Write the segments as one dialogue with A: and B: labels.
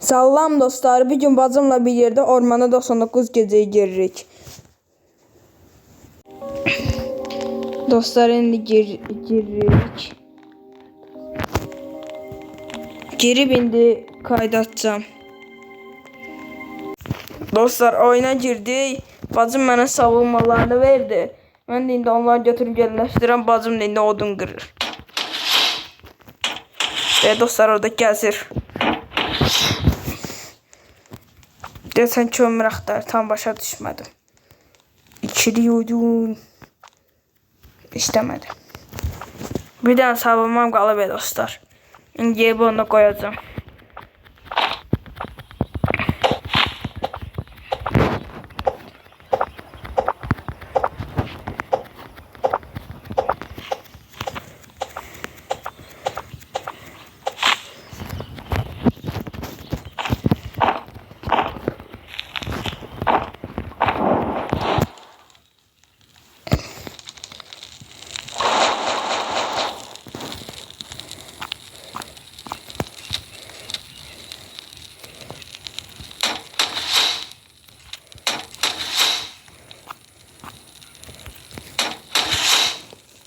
A: Salam dostlar, bir gün bacımla bir yerde ormana 99 geceyi giririk. Dostlar, indi giririk. Girib indi kayda atacağım. Dostlar, oyuna girdik. Bacım mənə savunmalarını verdi. Mən də indi onları götürüb yerləşdirəm. Bacım da indi odun qırır. Ve dostlar orada gəzir. Deyəsən kömür axtar, tam başa düşmədim. İkili oyun. İstəmədim. Bir dənə savunmam qalıb dostlar. İndi bunu da qoyacağım.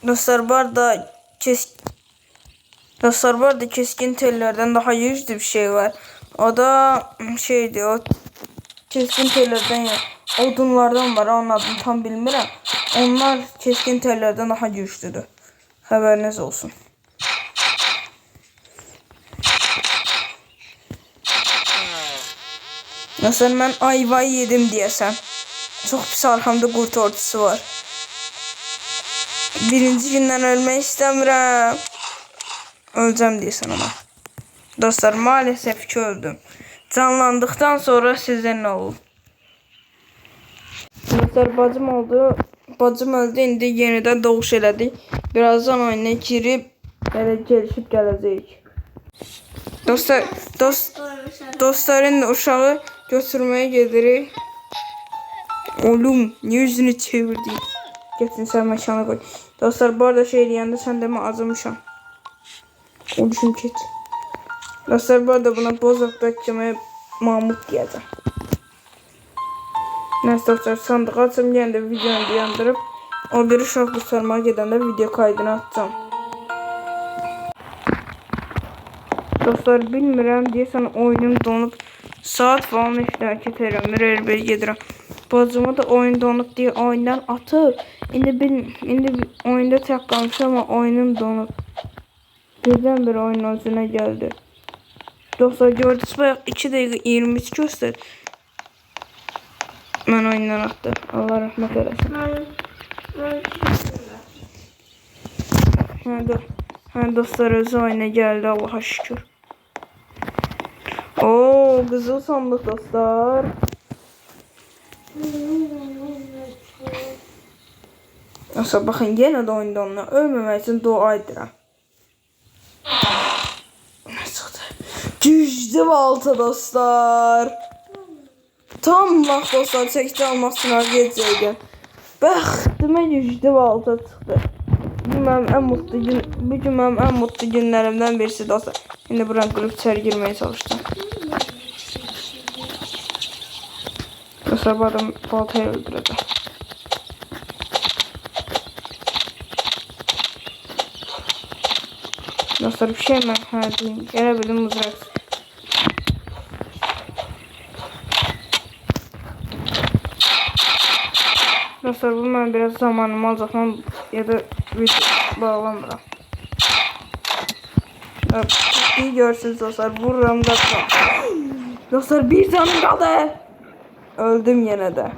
A: Dostlar, bu arada keskin tellerden daha yüzlü bir şey var. O da şeydi, o keskin tellerden ya, odunlardan var, onun adını tam bilmirəm. Onlar keskin tellerden daha güçlüdür. Haberiniz olsun. Mesela ben ayvayı yedim diyesem. Çok pis, arkamda kurt ordusu var. Birinci gündən ölmək istəmirəm. Öleceğim deyəsən ona. Dostlar, maalesef ki öldüm. Canlandıktan sonra sizə nə olur? Dostlar, bacım öldü, indi yenidən doğuş elədik. Birazdan oyuna girib elə gelişib gələcəyik. Dostlar, indi uşağı götürməyə gedirik. Oğlum, niye yüzünü çevirdin? Getin sen mekana koy. Dostlar, bu arada şey diyende sen de mi acımışam? Oluşum ket. Dostlar, bu arada buna bozak beklemeye Mahmut diyeceğim. Neyse dostlar, sandık açım geldi, videonu dayandırıp o bir uşaq kurtarmaya gedəndə video kaydını atacağım. Dostlar, bilmirəm, deyəsən oyunum donup saat falan iştirak ederim, bir gedirəm. Bacıma da oyun donup diye oyundan atır. İndi oyunda tek kalmış ama oyunum donup. Birden bir oyun özüne geldi. Dostlar, gördünüz bayağı 2 dakika 23 göster. Ben oyundan attım. Allah rahmet eylesin. Dostlar, özü oyuna geldi, Allah'a şükür. Oo, kızıl sandık dostlar. Dostlar, bakın yine de oyunda onunla ölmemek için dua edirəm. Ne çıktı? Güçlü balta dostlar. Tam vaxt dostlar, çəkdi almaq üçün gedəcəyəm. Bəxtimə güçlü balta çıxdı. Bu gün mənim ən mutlu günlərimdən birisi dostlar. İndi buranı qırıb içəri girməyə çalışdım. Dostlar, bu adam baltayı öldürəcəm. Dostlar, bir şey mən deyim. Gələ bildim mızraq. Dostlar, bu mən biraz zamanımı alacaqam ya da video bağlamıram. İyi görürsünüz dostlar, vururam qaçam. Dostlar, bir canım qaldı. Öldüm yenə də.